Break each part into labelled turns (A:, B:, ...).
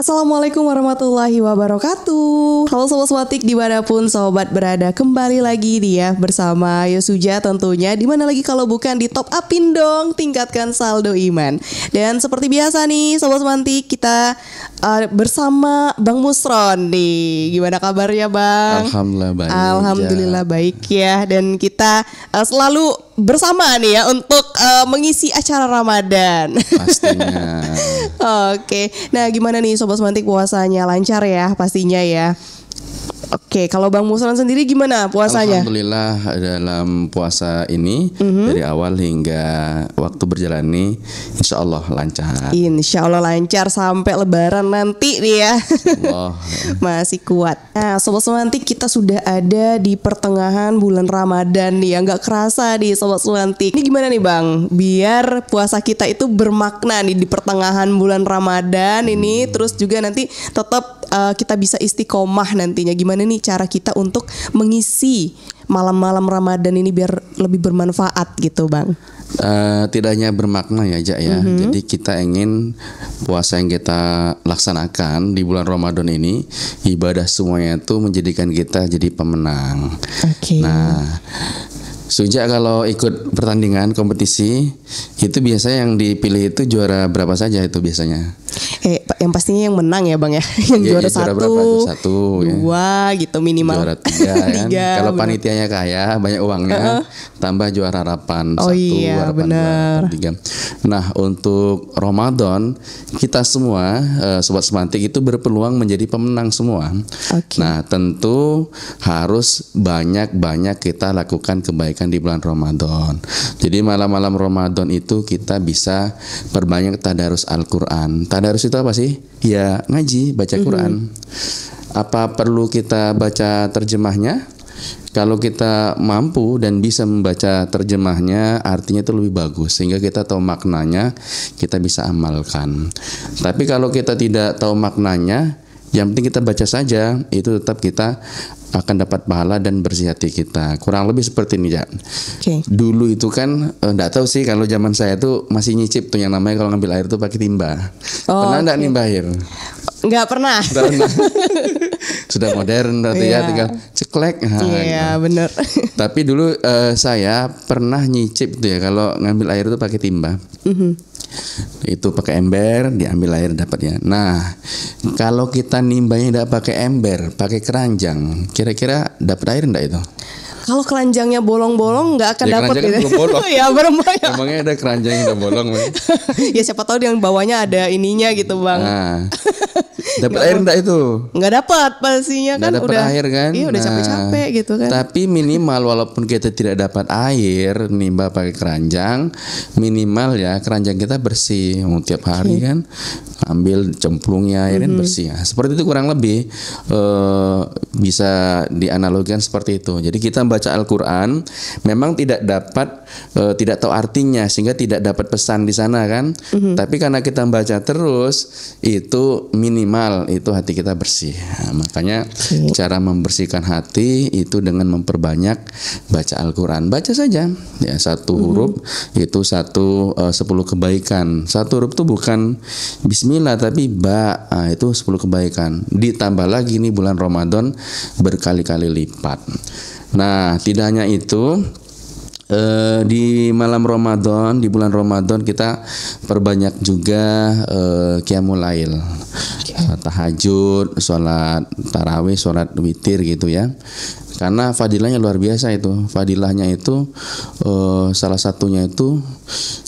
A: Assalamualaikum warahmatullahi wabarakatuh. Halo Sobat Semantik dimanapun sobat berada, kembali lagi dia bersama Yosuja tentunya. Dimana lagi kalau bukan di Top Upin dong, tingkatkan saldo iman. Dan seperti biasa nih Sobat Semantik, kita bersama Bang Musron nih. Gimana kabarnya Bang?
B: Alhamdulillah baik.
A: Alhamdulillah baik ya. Dan kita selalu bersama nih ya untuk mengisi acara Ramadan.
B: Pastinya.
A: Oke, nah gimana nih Sobat Semantik, puasanya lancar ya pastinya ya. Oke, kalau Bang Musron sendiri gimana puasanya?
B: Alhamdulillah dalam puasa ini dari awal hingga waktu berjalan ini insya Allah lancar.
A: Insya Allah lancar sampai Lebaran nanti nih ya.
B: Allah.
A: Masih kuat. Nah Sobat Semantik, kita sudah ada di pertengahan bulan Ramadan nih ya. Nggak kerasa nih Sobat Semantik. Ini gimana nih Bang, biar puasa kita itu bermakna nih di pertengahan bulan Ramadan ini. Terus juga nanti tetap kita bisa istiqomah nantinya. Gimana nih cara kita untuk mengisi malam-malam Ramadan ini biar lebih bermanfaat gitu Bang?
B: Tidak hanya bermakna ya Jak ya. Jadi kita ingin puasa yang kita laksanakan di bulan Ramadan ini, ibadah semuanya itu menjadikan kita jadi pemenang.
A: Oke.
B: Nah, sejak kalau ikut pertandingan kompetisi itu biasanya yang dipilih itu juara berapa saja itu biasanya?
A: Yang pastinya yang menang ya Bang ya. Yang juara
B: juara
A: satu,
B: berapa tuh? Satu,
A: dua gitu minimal.
B: Juara tiga kan.
A: Tiga,
B: Kalau
A: bener.
B: panitianya kaya, banyak uangnya, tambah juara harapan
A: Oh
B: satu,
A: iya,
B: harapan
A: bener.
B: dua, tiga. Nah untuk Ramadan kita semua sobat semantik itu berpeluang menjadi pemenang semua.
A: Oke.
B: Nah tentu harus banyak-banyak kita lakukan kebaikan di bulan Ramadan. Jadi malam-malam Ramadan itu kita bisa perbanyak tadarus Al-Quran. Tadarus itu apa sih? Ya ngaji, baca Quran. Apa perlu kita baca terjemahnya? Kalau kita mampu dan bisa membaca terjemahnya, artinya itu lebih bagus sehingga kita tahu maknanya, kita bisa amalkan. Tapi kalau kita tidak tahu maknanya, yang penting kita baca saja, itu tetap kita akan dapat pahala dan bersih hati kita. Kurang lebih seperti ini ya.
A: Oke.
B: Dulu itu kan enggak tahu sih, kalau zaman saya tuh masih nyicip tuh yang namanya kalau ngambil air tuh pakai timba.
A: Oh,
B: Pernah enggak nimbah air?
A: Nggak pernah.
B: Sudah modern berarti ya,
A: Iya.
B: tinggal ceklek. Nah,
A: Iya bener.
B: Tapi dulu saya pernah nyicip tuh ya kalau ngambil air itu pakai timba. Itu pakai ember, diambil air dapatnya. Nah, kalau kita nimbanya tidak pakai ember, pakai keranjang, kira-kira dapat air enggak itu?
A: Kalau keranjangnya bolong-bolong nggak akan
B: Ya,
A: dapat
B: keranjang kan
A: gitu.
B: belum bolong.
A: Ya berembang.
B: Emangnya ada keranjang yang udah bolong, Bang?
A: Ya siapa tahu yang bawahnya ada ininya gitu Bang.
B: Nah, dapat air enggak itu?
A: Nggak dapat pastinya kan,
B: Nggak dapat
A: udah
B: air kan?
A: Iya udah
B: Nah,
A: capek-capek gitu kan.
B: Tapi minimal walaupun kita tidak dapat air, nimba pakai keranjang, minimal ya keranjang kita bersih. Tiap hari kan ambil cemplungnya airin bersih. Nah, seperti itu kurang lebih bisa dianalogikan seperti itu. Jadi kita baca Al-Quran memang tidak dapat tidak tahu artinya sehingga tidak dapat pesan di sana kan. Tapi karena kita baca terus itu minimal itu hati kita bersih. Nah, makanya cara membersihkan hati itu dengan memperbanyak baca Al-Quran. Baca saja ya satu huruf itu 10 kebaikan. Satu huruf itu bukan Bismillah tapi ba. Nah, itu 10 kebaikan. Ditambah lagi nih bulan Ramadan berkali-kali lipat. Nah, tidak hanya itu, di malam Ramadan, di bulan Ramadan kita perbanyak juga qiyamul lail, tahajud, sholat tarawih, sholat witir gitu ya. Karena fadilahnya luar biasa itu. Fadilahnya itu salah satunya itu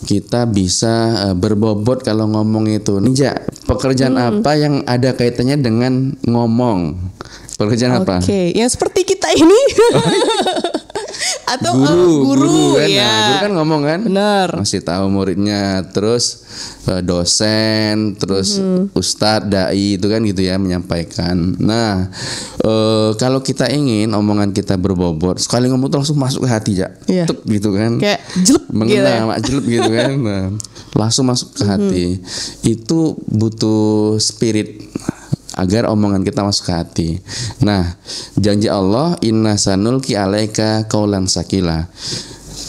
B: kita bisa berbobot kalau ngomong itu. Ninja, pekerjaan apa yang ada kaitannya dengan ngomong? Pekerjaan apa?
A: Oke, yang seperti kita ini. Atau guru
B: kan?
A: ya.
B: Nah, guru kan ngomong kan?
A: Bener.
B: Masih tahu muridnya, terus dosen, terus ustadz, dai itu kan gitu ya menyampaikan. Nah, kalau kita ingin omongan kita berbobot, sekali ngomong tuh langsung masuk ke hati ya,
A: Iya.
B: Tuk, gitu kan?
A: Kayak jelek gitu ya.
B: Mengena, jelek gitu kan? Nah, langsung masuk ke hati. Itu butuh spirit agar omongan kita masuk ke hati. Nah, janji Allah, inna sanulki alaika qaulan sakila.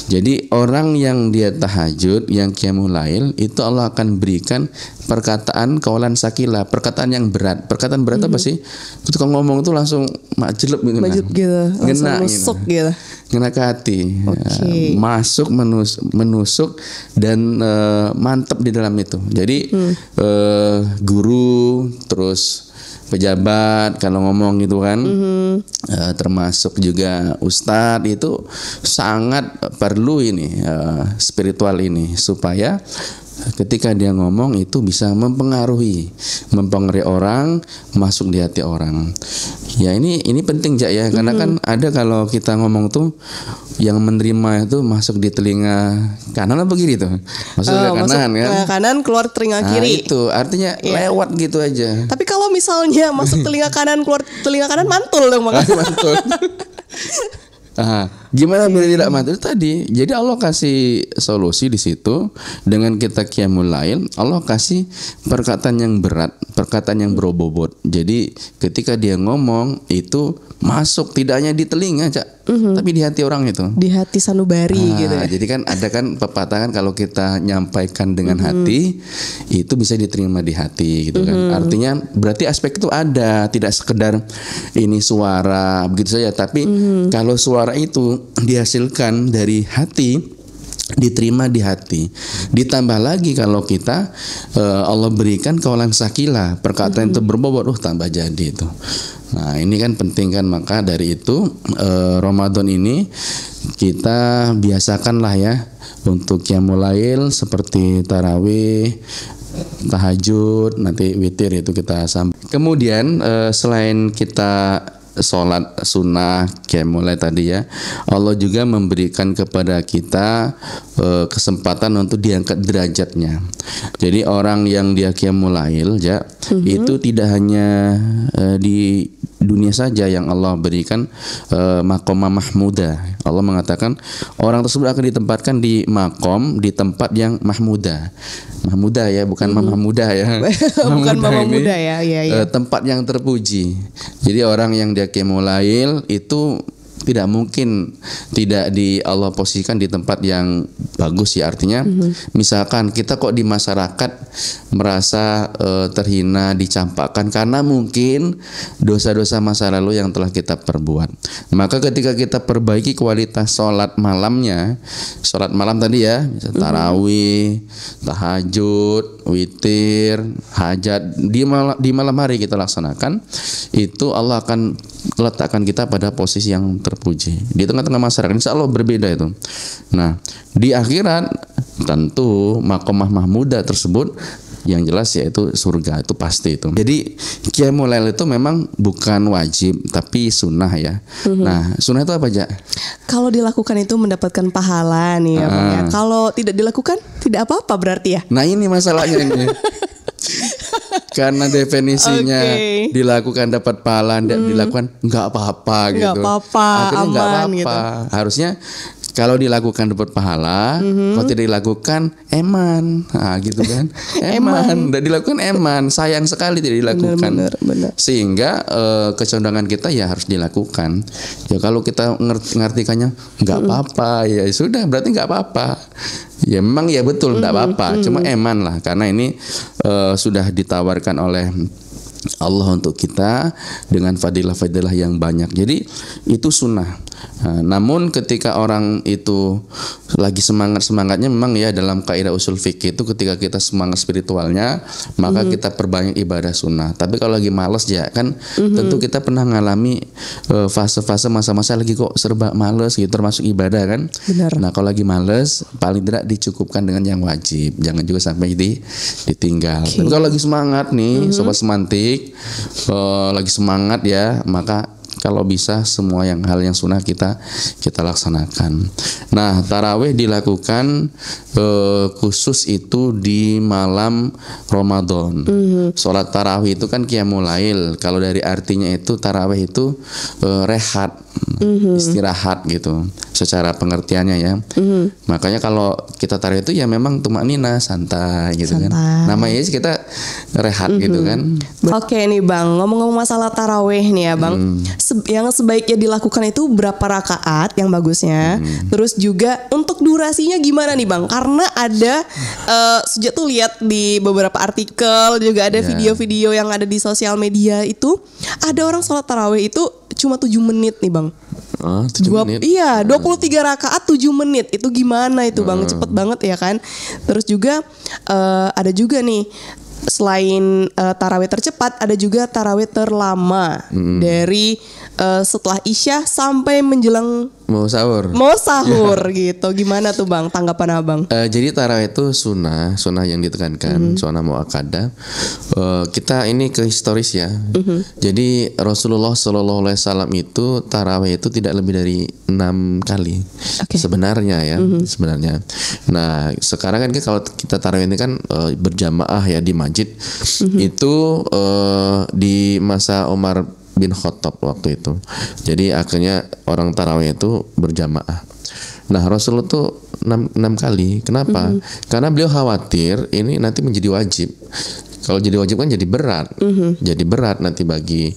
B: Jadi orang yang dia tahajud, yang qiyamul lail, itu Allah akan berikan perkataan kaulan sakila, perkataan yang berat. Perkataan berat apa sih? Ketika ngomong itu langsung majelep gitu.
A: Majet gitu, langsung
B: Ngena
A: nusuk gitu.
B: Ngena ke hati.
A: Oke.
B: Masuk menusuk dan mantep di dalam itu. Jadi guru terus pejabat kalau ngomong gitu kan, termasuk juga ustadz itu sangat perlu ini spiritual ini supaya ketika dia ngomong itu bisa mempengaruhi orang, masuk di hati orang. Ya ini penting Jak ya, karena kan ada kalau kita ngomong tuh yang menerima itu masuk di telinga kanan apa kiri tuh? Masuk ke kanan kan?
A: Telinga kanan keluar telinga kiri.
B: Itu artinya lewat gitu aja.
A: Tapi kalau misalnya masuk telinga kanan keluar telinga kanan mantul dong Bang.
B: Mantul. Gimana biar tidak mantul tadi? Jadi Allah kasih solusi di situ dengan kita qiyamul lail. Allah kasih perkataan yang berat, perkataan yang berbobot. Jadi ketika dia ngomong itu masuk tidak hanya di telinga, Cak, tapi di hati orang itu.
A: Di hati sanubari gitu ya.
B: Jadi kan ada kan pepatah kan kalau kita nyampaikan dengan hati itu bisa diterima di hati gitu kan. Artinya berarti aspek itu ada, tidak sekedar ini suara begitu saja, tapi kalau suara itu dihasilkan dari hati, diterima di hati. Ditambah lagi kalau kita Allah berikan kaulan sakila, perkataan itu berbobot, tambah jadi itu. Nah ini kan penting kan, maka dari itu Ramadan ini kita biasakanlah ya untuk qiyamul lail seperti tarawih, tahajud, nanti witir itu kita sampai. Kemudian selain kita sholat sunnah qiyamul lail tadi ya, Allah juga memberikan kepada kita kesempatan untuk diangkat derajatnya. Jadi orang yang dia qiyamul lail ya, itu tidak hanya di dunia saja yang Allah berikan maqamah mahmudah. Allah mengatakan orang tersebut akan ditempatkan di makom, di tempat yang mahmudah. Mahmudah ya, bukan mamah muda ya.
A: Bukan mama muda ya,
B: tempat yang terpuji. Jadi orang yang dia qiyamul lail itu tidak mungkin tidak Allah posisikan di tempat yang bagus ya. Artinya misalkan kita kok di masyarakat merasa terhina, dicampakkan karena mungkin dosa-dosa masa lalu yang telah kita perbuat. Maka ketika kita perbaiki kualitas sholat malamnya, sholat malam tadi ya, tarawih, tahajud, witir, hajat, di malam hari kita laksanakan, itu Allah akan letakkan kita pada posisi yang terpuji di tengah-tengah masyarakat. Insya Allah berbeda itu. Nah di akhirat tentu makomah mahmudah tersebut yang jelas yaitu surga, itu pasti itu. Jadi qiyamul lail itu memang bukan wajib tapi sunnah ya. Nah sunnah itu apa aja?
A: Kalau dilakukan itu mendapatkan pahala nih ya Bang ya. Kalau tidak dilakukan tidak apa-apa berarti ya.
B: Nah ini masalahnya ini. Karena definisinya dilakukan dapat pahala, tidak dilakukan nggak apa-apa gitu.
A: Nggak apa-apa,
B: akhirnya nggak apa-apa.
A: Gitu.
B: Harusnya kalau dilakukan dapat pahala, kalau tidak dilakukan eman, gitu kan? Eman, tidak dilakukan eman, sayang sekali tidak dilakukan.
A: Benar.
B: Sehingga kecondongan kita ya harus dilakukan. Ya kalau kita ngartikannya nggak apa-apa, ya sudah berarti nggak apa-apa. Ya memang ya betul tidak apa-apa, cuma eman lah karena ini sudah ditawarkan oleh Allah untuk kita dengan fadilah-fadilah yang banyak. Jadi itu sunnah. Namun ketika orang itu lagi semangatnya memang ya dalam kaidah usul fikih itu ketika kita semangat spiritualnya maka kita perbanyak ibadah sunnah. Tapi kalau lagi malas ya kan tentu kita pernah mengalami fase-fase masa-masa lagi kok serba malas gitu termasuk ibadah kan.
A: Benar.
B: Nah kalau lagi malas paling tidak dicukupkan dengan yang wajib, jangan juga sampai ditinggal. Tapi kalau lagi semangat nih sobat semantik, lagi semangat ya maka kalau bisa semua hal yang sunnah kita laksanakan. Nah tarawih dilakukan khusus itu di malam Ramadan. Sholat tarawih itu kan qiyamul lail. Kalau dari artinya itu tarawih itu rehat. istirahat gitu secara pengertiannya ya. Makanya kalau kita tarawih itu ya memang tumaknina, santai gitu kan. Namanya sih kita rehat gitu kan.
A: Oke nih Bang, ngomong-ngomong masalah tarawih nih ya Bang, yang sebaiknya dilakukan itu berapa rakaat yang bagusnya? Terus juga untuk durasinya gimana nih Bang? Karena ada sejak tuh lihat di beberapa artikel, juga ada video-video yang ada di sosial media itu, ada orang sholat tarawih itu cuma 7 menit nih Bang.
B: 7 menit.
A: Iya, 23 rakaat 7 menit. Itu gimana itu Bang? Cepet banget ya kan? Terus juga ada juga nih, selain tarawih tercepat, ada juga tarawih terlama dari setelah Isya sampai menjelang
B: mau sahur
A: gitu. Gimana tuh Bang tanggapan Abang?
B: Jadi tarawih itu sunnah yang ditekankan, sunnah muakkadah. Kita ini ke historis ya. Jadi Rasulullah SAW itu tarawih itu tidak lebih dari 6 kali sebenarnya ya. Sebenarnya. Nah sekarang kan kalau kita tarawih ini kan berjamaah ya di masjid. Itu di masa Umar bin Khattab waktu itu. Jadi akhirnya orang tarawih itu berjamaah. Nah Rasulullah tuh 6 kali. Kenapa? Karena beliau khawatir ini nanti menjadi wajib. Kalau jadi wajib kan jadi berat. Jadi berat nanti bagi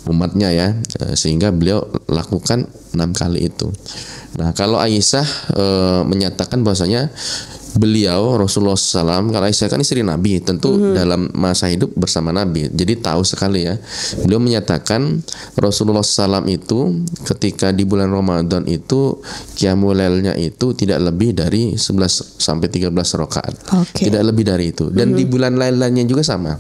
B: umatnya ya. Sehingga beliau lakukan 6 kali itu. Nah kalau Aisyah menyatakan bahwasanya beliau Rasulullah SAW, kalau Aisyah kan istri Nabi, tentu dalam masa hidup bersama Nabi, jadi tahu sekali ya. Beliau menyatakan Rasulullah SAW itu ketika di bulan Ramadan itu qiyamul lailnya itu tidak lebih dari 11 sampai 13 rakaat, tidak lebih dari itu. Dan di bulan lain-lainnya juga sama.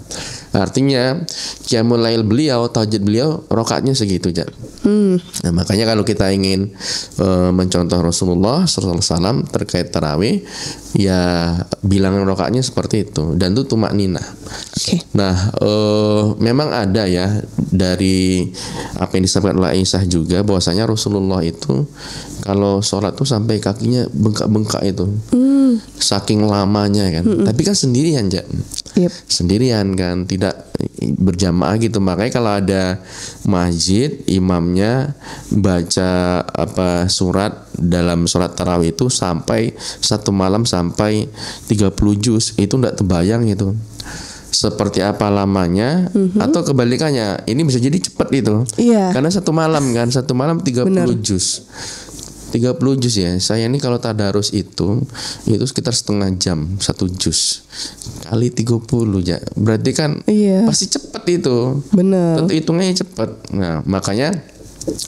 B: Artinya qiyamul lail beliau, tahajud beliau rakaatnya segitu aja. Nah, makanya kalau kita ingin mencontoh Rasulullah SAW terkait tarawih, ya bilangan rakaatnya seperti itu, dan itu tumakninah. Nah memang ada ya dari apa yang disampaikan oleh Aisyah juga bahwasanya Rasulullah itu kalau sholat tuh sampai kakinya bengkak-bengkak itu, saking lamanya kan. Tapi kan sendirian aja, sendirian kan, tidak berjamaah gitu. Makanya kalau ada masjid, imamnya baca surat dalam sholat tarawih itu sampai satu malam sampai 30 juz, itu enggak terbayang itu seperti apa lamanya. Atau kebalikannya, ini bisa jadi cepat itu. Karena satu malam 30 juz. 30 juz ya. Saya ini kalau tadarus itu sekitar setengah jam 1 juz kali 30 ya. Berarti kan pasti cepat itu.
A: Benar.
B: Tentu hitungnya cepat. Nah, makanya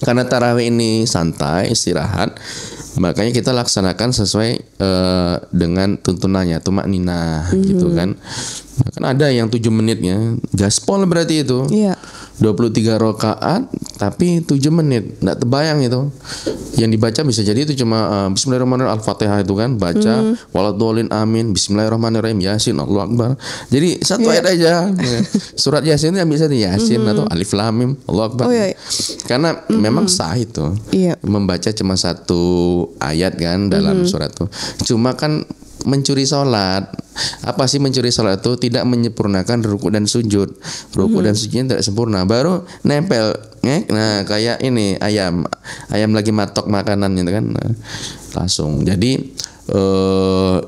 B: karena tarawih ini santai, istirahat, makanya kita laksanakan sesuai dengan tuntunannya, tumakninah gitu kan. Nah, kan ada yang 7 menitnya, gaspol berarti itu. 23 rakaat tapi 7 menit, enggak terbayang itu. Yang dibaca bisa jadi itu cuma Bismillahirrahmanirrahim, Al-Fatihah itu kan, baca waladhdallin amin, Bismillahirrahmanirrahim, Yasin, Allahu Akbar. Jadi satu ayat aja. Surat Yasin itu bisa di Yasin atau Alif Lam Mim, Allahu Akbar. Karena memang sah itu. Membaca cuma satu ayat kan dalam surat itu. Cuma kan mencuri sholat. Apa sih mencuri sholat itu? Tidak menyempurnakan ruku dan sujud. Ruku dan sujudnya tidak sempurna, baru nempel. Nah kayak ini ayam lagi matok makanan gitu kan, langsung. Jadi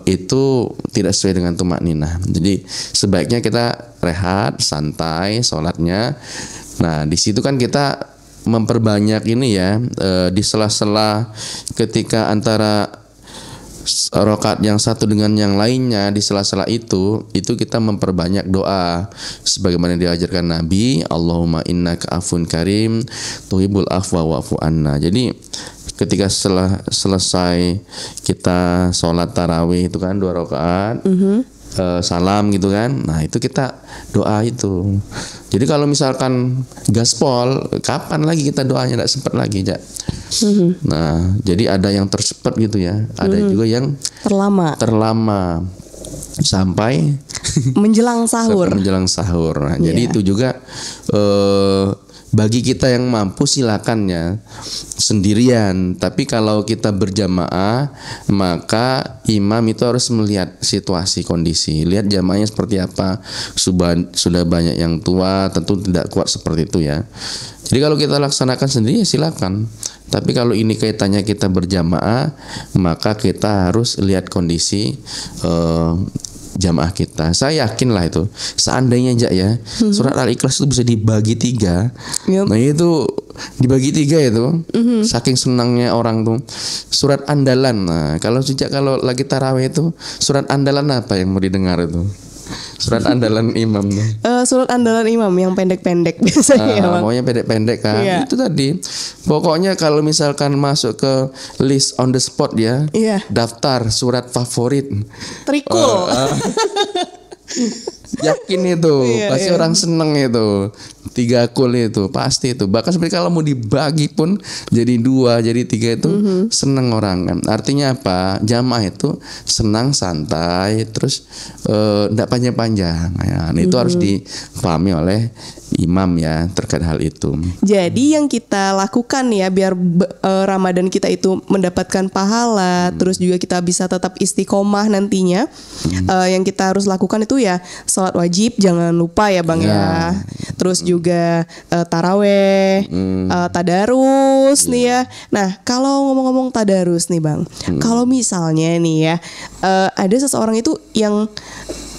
B: itu tidak sesuai dengan tumakninah. Jadi sebaiknya kita rehat, santai sholatnya. Nah di situ kan kita memperbanyak ini ya, di sela-sela ketika antara rakaat yang satu dengan yang lainnya, di sela-sela itu kita memperbanyak doa sebagaimana diajarkan Nabi, Allahumma innaka afun karim tuhibbul afwa wa'fu anna. Jadi ketika selesai kita sholat tarawih itu kan 2 rakaat, salam gitu kan. Nah itu kita doa itu. Jadi kalau misalkan gaspol, kapan lagi kita doanya, tidak sempat lagi ya. Nah jadi ada yang tercepat gitu ya, ada juga yang terlama sampai
A: menjelang sahur.
B: Nah, jadi itu juga bagi kita yang mampu silakan ya sendirian. Tapi kalau kita berjamaah, maka imam itu harus melihat situasi kondisi, lihat jamaahnya seperti apa. Sudah banyak yang tua, tentu tidak kuat seperti itu ya. Jadi kalau kita laksanakan sendiri ya silakan. Tapi kalau ini kaitannya kita berjamaah, maka kita harus lihat kondisi jamaah kita. Saya yakin lah itu. Seandainya aja ya, surat Al-Ikhlas itu bisa dibagi 3. Nah itu dibagi 3 itu, saking senangnya orang tuh. Surat andalan. Nah kalau lagi tarawih itu, surat andalan apa yang mau didengar itu? Surat andalan imam.
A: Surat andalan imam yang pendek-pendek biasanya.
B: Maunya pendek-pendek kan.
A: Iya.
B: Itu tadi. Pokoknya kalau misalkan masuk ke list on the spot ya, daftar surat favorit.
A: Trikul.
B: Yakin itu, pasti orang seneng itu. 3 kul itu pasti itu. Bahkan sebenarnya kalau mau dibagi pun jadi 2, jadi 3 itu seneng orang kan. Artinya apa? Jamaah itu senang santai, terus enggak panjang-panjang. Ya, itu harus dipahami oleh imam ya terkait hal itu.
A: Jadi yang kita lakukan ya biar Ramadan kita itu mendapatkan pahala, terus juga kita bisa tetap istiqomah nantinya. Yang kita harus lakukan itu ya sholat wajib jangan lupa ya Bang ya. Terus juga taraweh, tadarus nih ya. Nah kalau ngomong-ngomong tadarus nih Bang, kalau misalnya nih ya ada seseorang itu yang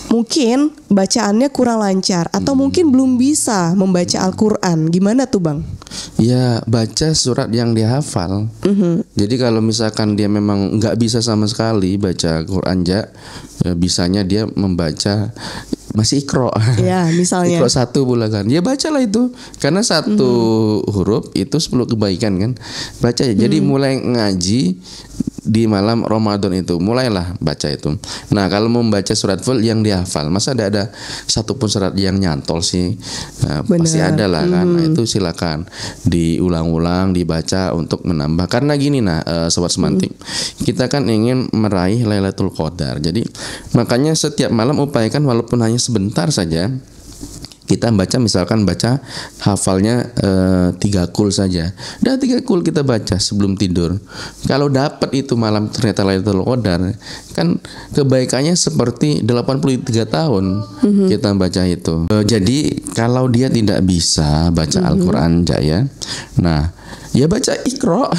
A: mungkin bacaannya kurang lancar atau mungkin belum bisa membaca Al-Quran, gimana tuh Bang?
B: Ya baca surat yang dihafal. Jadi kalau misalkan dia memang nggak bisa sama sekali baca Quran ya bisanya dia membaca masih Iqra.
A: Ya misalnya
B: Iqra 1 bulakan. Ya bacalah itu. Karena 1 huruf itu 10 kebaikan kan. Baca ya. Jadi mulai ngaji di malam Ramadan itu mulailah baca itu. Nah kalau mau membaca surat full yang dihafal, masa ada satupun surat yang nyantol sih? Nah, pasti ada lah kan. Nah, itu silakan diulang-ulang dibaca untuk menambah. Karena gini sobat semantik, kita kan ingin meraih Lailatul Qadar. Jadi makanya setiap malam upayakan walaupun hanya sebentar saja. Kita misalkan baca hafalnya 3 kul saja. Dan 3 kul kita baca sebelum tidur. Kalau dapat itu malam ternyata Lailatul Qadar, kan kebaikannya seperti 83 tahun kita baca itu. Jadi kalau dia tidak bisa baca Al-Qur'an ya. Nah, ya baca Iqra.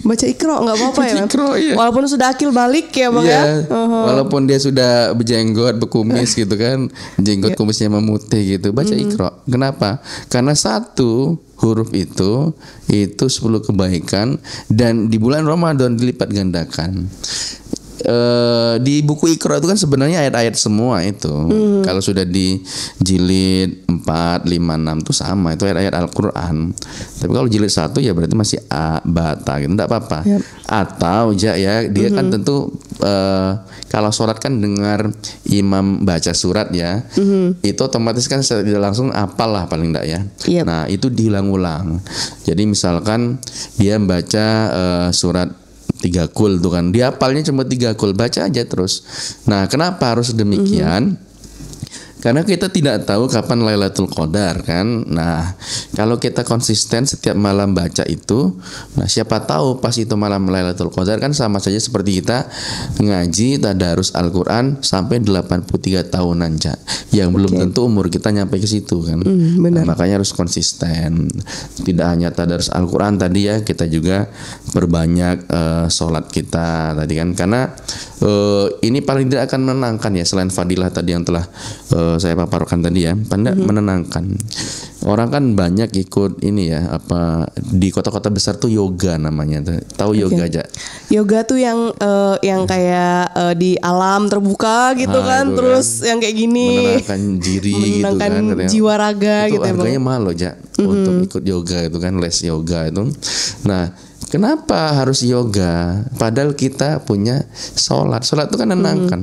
A: Baca Iqra nggak apa-apa ya.
B: Iqra, ya.
A: Walaupun sudah akil balik ya Bang ya.
B: Walaupun dia sudah berjenggot, berkumis gitu kan. Jenggot kumisnya memutih gitu. Baca Iqra. Kenapa? Karena 1 huruf itu 10 kebaikan dan di bulan Ramadan dilipat gandakan. Di buku Iqra itu kan sebenarnya ayat-ayat semua itu. Kalau sudah di jilid 4, 5, 6 itu sama, itu ayat-ayat Al-Qur'an. Tapi kalau jilid 1 ya berarti masih a, ba, ta gitu, enggak apa-apa. Atau ya dia kan tentu kalau sholat kan dengar imam baca surat ya. Itu otomatis kan tidak langsung apal lah paling enggak ya. Nah, itu diulang-ulang. Jadi misalkan dia baca surat 3 kul tuh kan, dia hafalnya cuma 3 kul, baca aja terus. Nah kenapa harus demikian? Karena kita tidak tahu kapan Lailatul Qadar kan. Nah, kalau kita konsisten setiap malam baca itu, nah siapa tahu pas itu malam Lailatul Qadar kan sama saja seperti kita ngaji tadarus Al-Qur'an sampai 83 tahunan yang belum tentu umur kita nyampe ke situ kan. Nah, makanya harus konsisten. Tidak hanya tadarus Al-Qur'an tadi ya, kita juga perbanyak sholat kita tadi kan. Karena ini paling tidak akan menenangkan ya, selain fadilah tadi yang telah saya paparkan tadi ya, menenangkan. Orang kan banyak ikut ini ya, apa di kota-kota besar tuh yoga namanya. Tahu yoga aja? Yoga
A: tuh yang kayak di alam terbuka gitu kan, terus yang kayak gini.
B: Menenangkan diri gitu kan,
A: jiwa raga
B: itu
A: gitu.
B: Harganya mahal loh untuk ikut yoga itu kan, les yoga itu. Nah, kenapa harus yoga? Padahal kita punya sholat. Sholat itu kan menenangkan.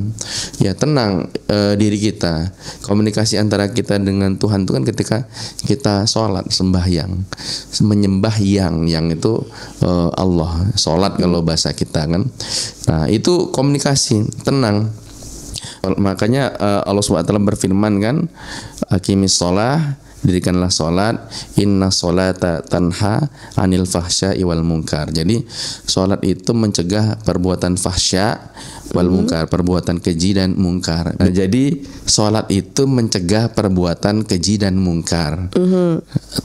B: Ya tenang diri kita. Komunikasi antara kita dengan Tuhan itu kan ketika kita sholat, sembahyang, menyembah yang itu Allah. Sholat kalau bahasa kita kan. Nah itu komunikasi, tenang. Makanya Allah SWT berfirman kan, aqimis sholah dirikanlah sholat, inna sholata tanha anil fahsya'i wal munkar. Jadi sholat itu mencegah perbuatan fahsya wal munkar, perbuatan keji dan mungkar. Nah, jadi sholat itu mencegah perbuatan keji dan mungkar.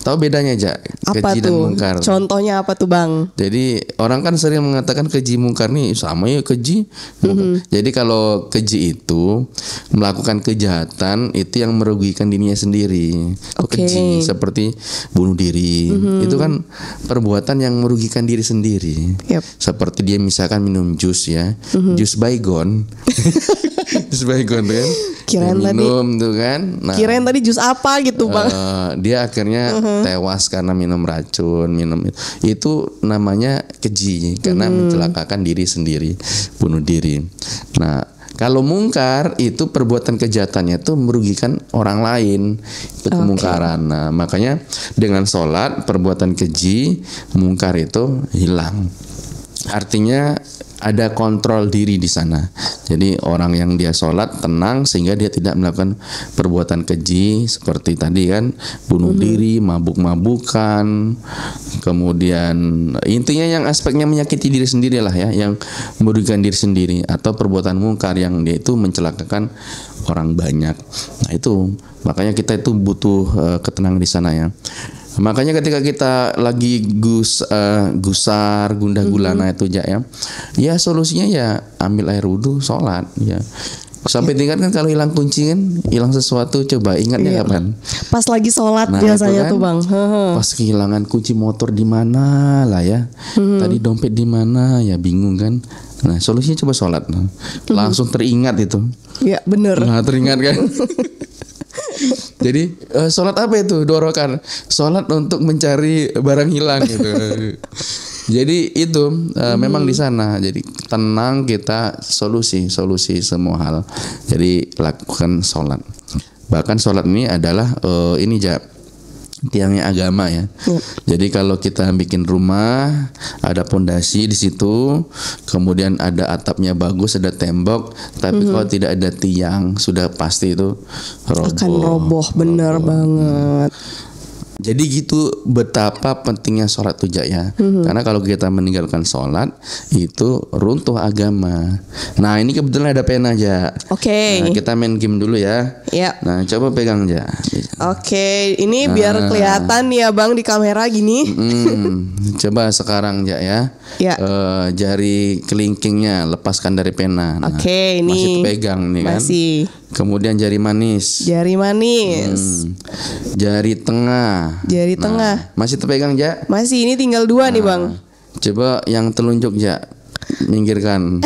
B: Tahu bedanya aja keji dan mungkar?
A: Contohnya apa tuh Bang?
B: Jadi orang kan sering mengatakan keji mungkar nih sama ya keji. Jadi kalau keji itu melakukan kejahatan itu yang merugikan dirinya sendiri. Keji seperti bunuh diri. Itu kan perbuatan yang merugikan diri sendiri. Seperti dia misalkan minum jus ya, jus baygon. Jus baygon kan.
A: Kirain
B: minum tuh kan. Nah,
A: kirain tadi jus apa gitu Bang.
B: Dia akhirnya tewas karena minum racun, itu namanya keji karena mencelakakan diri sendiri, bunuh diri. Nah, kalau mungkar itu perbuatan kejahatannya itu merugikan orang lain, itu kemungkaran. Nah, makanya dengan sholat perbuatan keji, mungkar itu hilang. Artinya ada kontrol diri di sana. Jadi orang yang dia sholat tenang sehingga dia tidak melakukan perbuatan keji seperti tadi kan, bunuh diri, mabuk-mabukan, kemudian intinya yang aspeknya menyakiti diri sendiri lah ya, yang merugikan diri sendiri, atau perbuatan mungkar yang dia itu mencelakakan orang banyak. Nah itu makanya kita itu butuh ketenangan di sana ya. Makanya ketika kita lagi gusar, gundah gulana itu ya solusinya ya ambil air wudhu, sholat ya. Sampai tingkat kan kalau hilang kunci kan, hilang sesuatu, coba ingatnya kapan?
A: Pas lagi sholat biasanya kan, tuh Bang.
B: Pas kehilangan kunci motor di mana lah ya. Tadi dompet di mana ya, bingung kan. Nah solusinya coba sholat, langsung teringat itu.
A: Ya bener.
B: Nah teringat kan. Jadi sholat apa itu? 2 rakaat. Sholat untuk mencari barang hilang gitu. Jadi itu memang di sana. Jadi tenang, kita solusi semua hal. Jadi lakukan sholat. Bahkan sholat ini adalah ini tiangnya agama ya. Jadi kalau kita bikin rumah, ada pondasi di situ, kemudian ada atapnya bagus, ada tembok, tapi kalau tidak ada tiang, sudah pasti itu roboh.
A: Akan roboh, bener banget.
B: Jadi gitu betapa pentingnya sholat tuh ya. Karena kalau kita meninggalkan sholat itu runtuh agama. Nah ini kebetulan ada pena aja. Nah, kita main game dulu ya. Nah coba pegang aja.
A: Ini biar kelihatan ya Bang di kamera gini.
B: Coba sekarang ya. Jari kelingkingnya lepaskan dari pena. Nah,
A: ini
B: masih pegang nih kan.
A: Masih.
B: Kemudian jari manis.
A: Jari manis.
B: Jari tengah.
A: Jari tengah.
B: Masih terpegang ja?
A: Masih, ini tinggal 2 nih Bang.
B: Coba yang telunjuk ja. Minggirkan.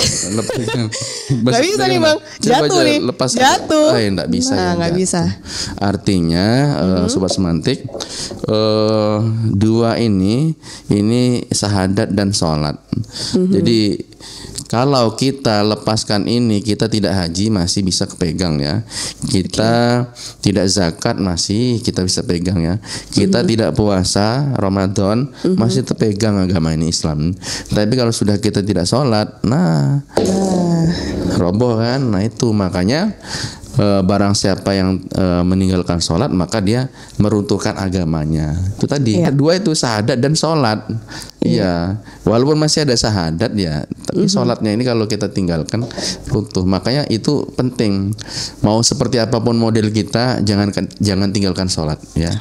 A: Gak bisa nih Bang. Jatuh nih.
B: Lepas.
A: Jatuh.
B: Enggak bisa ya.
A: Enggak bisa.
B: Artinya Sobat Semantik, 2 ini syahadat dan sholat. Jadi kalau kita lepaskan ini, kita tidak haji masih bisa kepegang ya. Kita tidak zakat masih kita bisa pegang ya. Kita tidak puasa Ramadan masih terpegang agama ini Islam. Tapi kalau sudah kita tidak sholat, roboh kan. Nah itu makanya barang siapa yang meninggalkan sholat maka dia meruntuhkan agamanya. Itu tadi. Kedua itu syahadat dan sholat. Iya, walaupun masih ada syahadat ya, tapi sholatnya ini kalau kita tinggalkan runtuh. Makanya itu penting. Mau seperti apapun model kita, jangan tinggalkan sholat ya.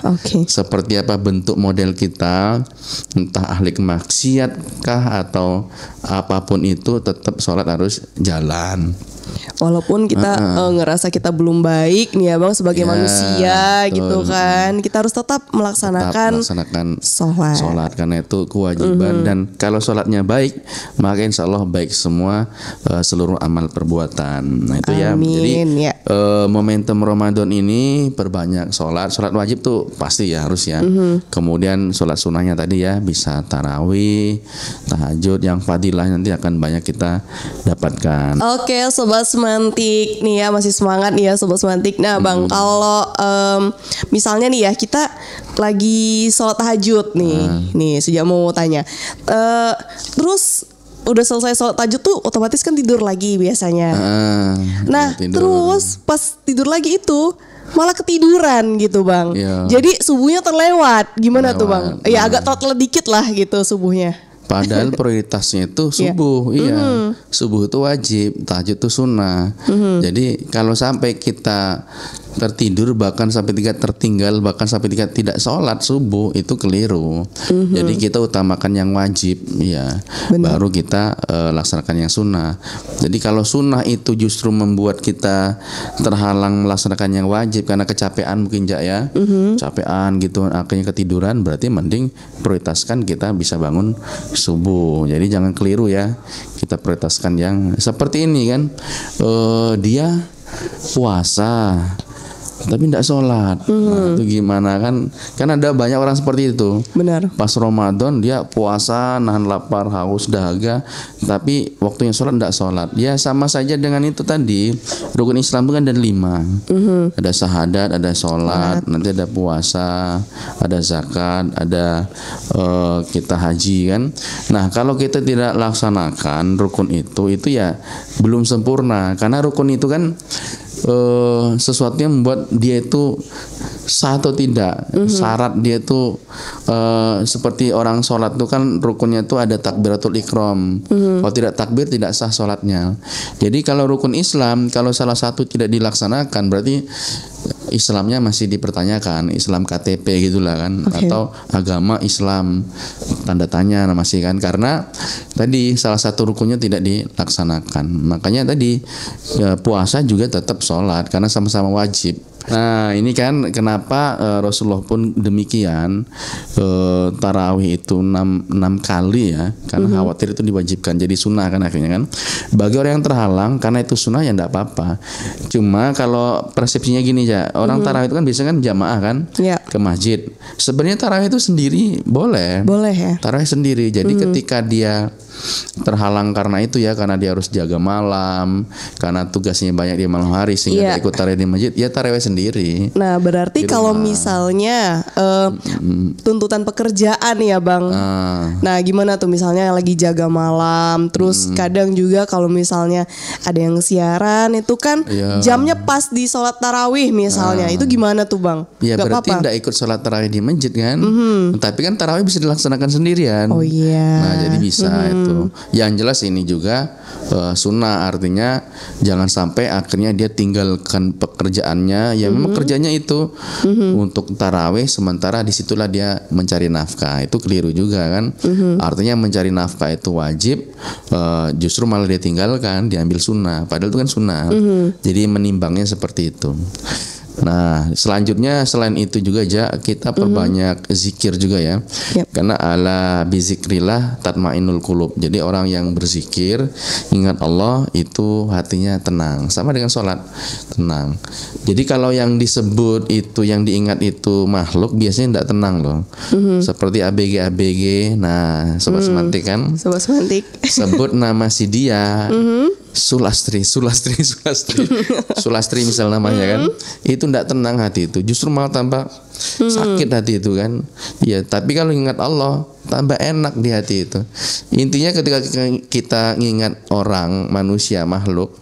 B: Seperti apa bentuk model kita, entah ahli maksiat kah atau apapun itu, tetap sholat harus jalan.
A: Walaupun kita ngerasa kita belum baik nih ya Bang sebagai manusia gitu kan, kita harus tetap melaksanakan sholat karena itu kewajiban. Dan kalau sholatnya baik, maka insya Allah baik semua seluruh amal perbuatan. Nah itu ya. Jadi momentum Ramadan ini perbanyak sholat wajib tuh pasti ya harus ya. Kemudian sholat sunnahnya tadi ya, bisa tarawih, tahajud, yang fadilah nanti akan banyak kita dapatkan. Sobat Semantik nih ya, masih semangat nih ya Sobat Semantik. Nah Bang, kalau misalnya nih ya kita lagi sholat tahajud nih sejak mau tanya, terus udah selesai sholat tahajud tuh otomatis kan tidur lagi biasanya. Nah tidur. Terus pas tidur lagi itu malah ketiduran gitu bang.
B: Iya.
A: Jadi subuhnya terlewat. Gimana tuh bang?
B: Terlewat.
A: Ya agak telat dikit lah gitu subuhnya.
B: Padahal prioritasnya itu subuh, iya. Subuh itu wajib, tahajud itu sunnah. Jadi kalau sampai kita tertidur bahkan sampai tertinggal bahkan sampai tidak sholat subuh itu keliru. Jadi kita utamakan yang wajib, ya. Baru kita laksanakan yang sunnah. Jadi kalau sunnah itu justru membuat kita terhalang melaksanakan yang wajib karena kecapean mungkin ya, capean gitu, akhirnya ketiduran, berarti mending prioritaskan kita bisa bangun subuh. Jadi jangan keliru ya, kita prioritaskan yang seperti ini kan. Dia puasa tapi tidak sholat. Nah, itu gimana kan ada banyak orang seperti itu.
A: Benar.
B: Pas Ramadan dia puasa nahan lapar haus dahaga, tapi waktunya sholat tidak sholat. Ya sama saja dengan itu tadi, rukun Islam itu kan ada 5. Ada syahadat, ada sholat, nanti ada puasa, ada zakat, ada kita haji kan. Nah kalau kita tidak laksanakan rukun itu ya belum sempurna, karena rukun itu kan sesuatu yang membuat dia itu sah atau tidak. Syarat dia itu seperti orang sholat itu kan rukunnya itu ada takbiratul ikram. Kalau tidak takbir tidak sah sholatnya. Jadi kalau rukun Islam kalau salah satu tidak dilaksanakan berarti Islamnya masih dipertanyakan, Islam KTP gitulah kan, atau agama Islam tanda tanya masih kan, karena tadi salah satu rukunnya tidak dilaksanakan. Makanya tadi puasa juga tetap sholat karena sama-sama wajib. Nah ini kan kenapa Rasulullah pun demikian, tarawih itu 6 kali ya, karena khawatir itu diwajibkan jadi sunnah kan akhirnya kan. Bagi orang yang terhalang karena itu sunnah ya enggak apa-apa. Cuma kalau persepsinya gini ya, orang tarawih itu kan biasanya kan jamaah kan ke masjid. Sebenarnya tarawih itu sendiri boleh ya, tarawih sendiri. Jadi ketika dia terhalang karena itu ya, karena dia harus jaga malam, karena tugasnya banyak di malam hari sehingga dia ikut tarawih di masjid, ya tarawih sendiri.
A: Nah berarti kalau misalnya tuntutan pekerjaan ya bang, nah gimana tuh misalnya lagi jaga malam, terus kadang juga kalau misalnya ada yang siaran itu kan jamnya pas di sholat tarawih misalnya, itu gimana tuh bang?
B: Ya berarti tidak ikut sholat tarawih di masjid kan, tapi kan tarawih bisa dilaksanakan sendirian.
A: Oh iya.
B: Nah jadi bisa itu. Yang jelas ini juga sunnah, artinya jangan sampai akhirnya dia tinggalkan pekerjaannya. Ya memang kerjanya itu untuk tarawih, sementara disitulah dia mencari nafkah. Itu keliru juga kan. Artinya mencari nafkah itu wajib, justru malah dia tinggalkan, diambil sunnah. Padahal itu kan sunnah. Jadi menimbangnya seperti itu. Nah selanjutnya selain itu juga kita perbanyak zikir juga ya, karena ala bizikrillah tatmainul qulub. Jadi orang yang berzikir ingat Allah itu hatinya tenang, sama dengan sholat tenang. Jadi kalau yang disebut itu, yang diingat itu makhluk, biasanya tidak tenang loh. Seperti ABG. Nah sobat semantik kan,
A: sobat semantik
B: sebut nama si dia, Sulastri misal namanya kan, itu tidak tenang hati itu, justru malah tambah sakit hati itu kan. Ya tapi kalau ingat Allah tambah enak di hati itu. Intinya ketika kita ingat orang, manusia, makhluk,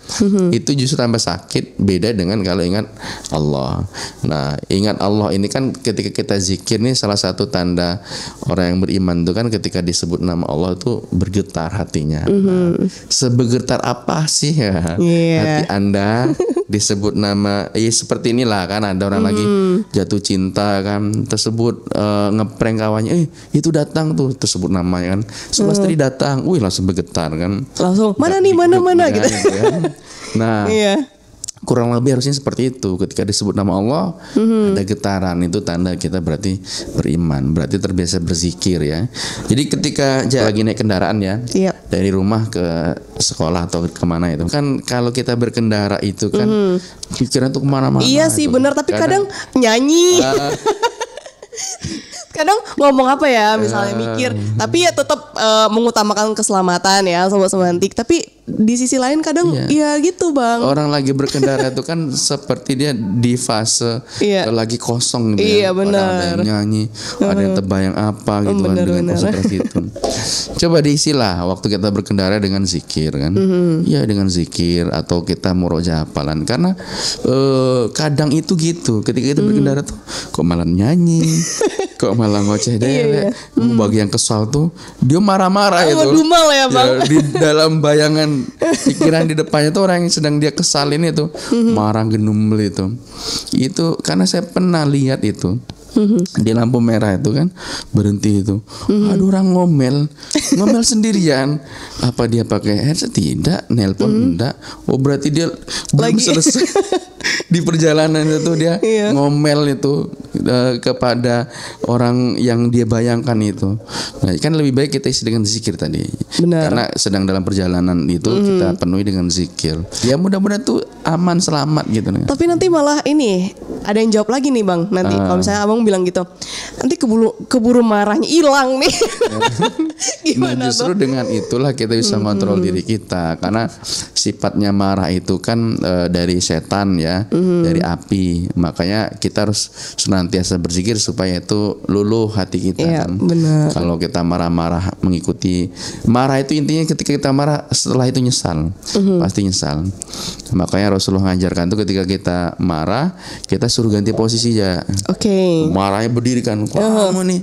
B: itu justru tambah sakit. Beda dengan kalau ingat Allah. Nah ingat Allah ini kan ketika kita zikir nih, salah satu tanda orang yang beriman itu kan ketika disebut nama Allah itu bergetar hatinya. Nah, sebergetar apa sih ya hati Anda disebut nama? Seperti inilah kan, ada orang lagi jatuh cinta kan, tersebut ngeprank kawannya, itu datang tuh, tersebut namanya kan, Sulastri datang, langsung bergetar kan, langsung mana nih mana gitu kan. Nah kurang lebih harusnya seperti itu. Ketika disebut nama Allah ada getaran, itu tanda kita berarti beriman, berarti terbiasa berzikir ya. Jadi ketika lagi naik kendaraan ya, dari rumah ke sekolah atau kemana itu kan, kalau kita berkendara itu kan pikiran tuh kemana-mana.
A: Iya sih benar, tapi kadang nyanyi kadang ngomong apa ya misalnya mikir, tapi ya tetap mengutamakan keselamatan ya sobat semantik. Tapi di sisi lain kadang ya gitu bang.
B: Orang lagi berkendara itu kan seperti dia di fase lagi kosong gitu.
A: Iya benar.
B: Ada yang nyanyi, ada yang terbayang apa gitu kan dengan konsentrasi itu. Coba diisilah waktu kita berkendara dengan zikir kan. Ya dengan zikir atau kita murojaah hafalan. Karena kadang itu gitu. Ketika kita berkendara tuh kok malah nyanyi, kok malah ngoceh dewek. Bagi yang kesal tuh dia marah-marah itu.
A: Dumal ya bang.
B: Ya, di dalam bayangan pikiran di depannya tuh orang yang sedang dia kesalin itu marah genumel itu. Itu karena saya pernah lihat itu. Di lampu merah itu kan berhenti itu. Ada orang ngomel sendirian. Apa dia pakai headset? Tidak, nelpon enggak. Oh berarti dia belum selesai di perjalanan itu dia ngomel itu kepada orang yang dia bayangkan itu. Nah, kan lebih baik kita isi dengan zikir tadi.
A: Benar.
B: Karena sedang dalam perjalanan itu kita penuhi dengan zikir. Ya mudah-mudahan tuh aman selamat gitu.
A: Tapi nanti malah ini ada yang jawab lagi nih bang. Nanti kalau misalnya abang bilang gitu, nanti keburu marahnya hilang nih. Gimana
B: nah, justru dengan itulah kita bisa kontrol diri kita. Karena sifatnya marah itu kan dari setan ya, dari api. Makanya kita harus senantiasa berzikir supaya itu luluh hati kita kan.
A: Benar.
B: Kalau kita marah-marah mengikuti marah itu intinya ketika kita marah setelah itu nyesal. Pasti nyesal. Makanya Rasulullah ngajarkan tuh ketika kita marah kita suruh ganti posisi ya.
A: Oke.
B: Marahnya berdiri kan. Kamu nih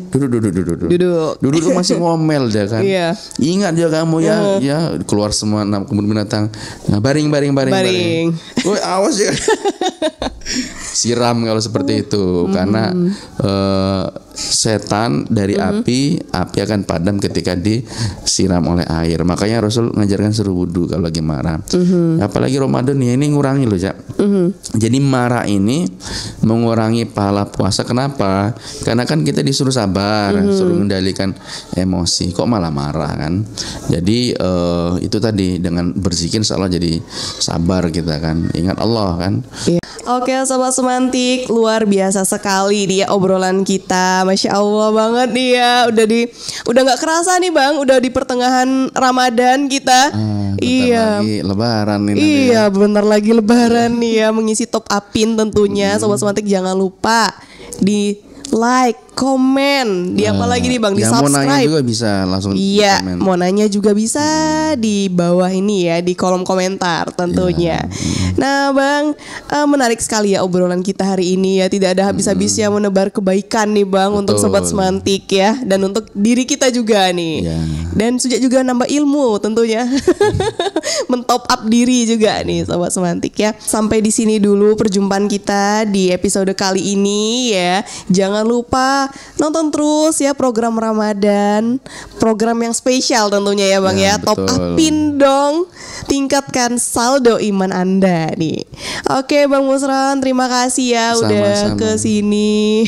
B: duduk masih ngomel dia kan. Ingat ya kamu ya keluar semua kebun binatang. Nah, baring. Woi awas ya. Siram kalau seperti itu karena setan dari api akan padam ketika disiram oleh air. Makanya Rasul ngajarkan suruh wudu kalau lagi marah. Apalagi Ramadan ya ini ngurangi loh ya. Jadi marah ini mengurangi pahala puasa. Kenapa? Karena kan kita disuruh sabar, suruh mengendalikan emosi. Kok malah marah kan? Jadi itu tadi dengan berzikir insya Allah jadi sabar kita kan. Ingat Allah kan.
A: Oke sobat semantik, luar biasa sekali dia obrolan kita, masya Allah banget nih ya. Udah nggak kerasa nih bang, udah di pertengahan Ramadan kita.
B: Bentar lagi Lebaran nih.
A: Iya, bentar lagi Lebaran nih ya, mengisi top upin tentunya. Sobat semantik jangan lupa di like, komen, di apa lagi nih bang, di subscribe.
B: Mau nanya juga bisa langsung
A: komen. Mau nanya juga bisa di bawah ini ya, di kolom komentar tentunya. Nah bang, menarik sekali ya obrolan kita hari ini ya. Tidak ada habis-habisnya menebar kebaikan nih bang. Betul. Untuk sobat semantik ya, dan untuk diri kita juga nih. Dan juga nambah ilmu tentunya. Mentop up diri juga nih sobat semantik ya. Sampai di sini dulu perjumpaan kita di episode kali ini ya. Jangan lupa nonton terus ya program Ramadan, program yang spesial tentunya ya bang ya. Top upin dong, tingkatkan saldo iman Anda nih. Oke Bang Musron, terima kasih ya udah ke sini.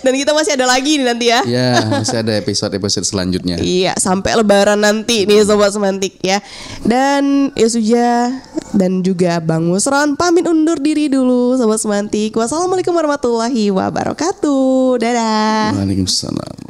A: Dan kita masih ada lagi nih nanti ya.
B: Iya, masih ada episode selanjutnya.
A: Iya, sampai Lebaran nanti nih sobat semantik ya. Dan Yesuja dan juga Bang Musron pamit undur diri dulu sobat semantik. Wassalamualaikum warahmatullahi wabarakatuh. Dadah.
B: Waalaikumsalam.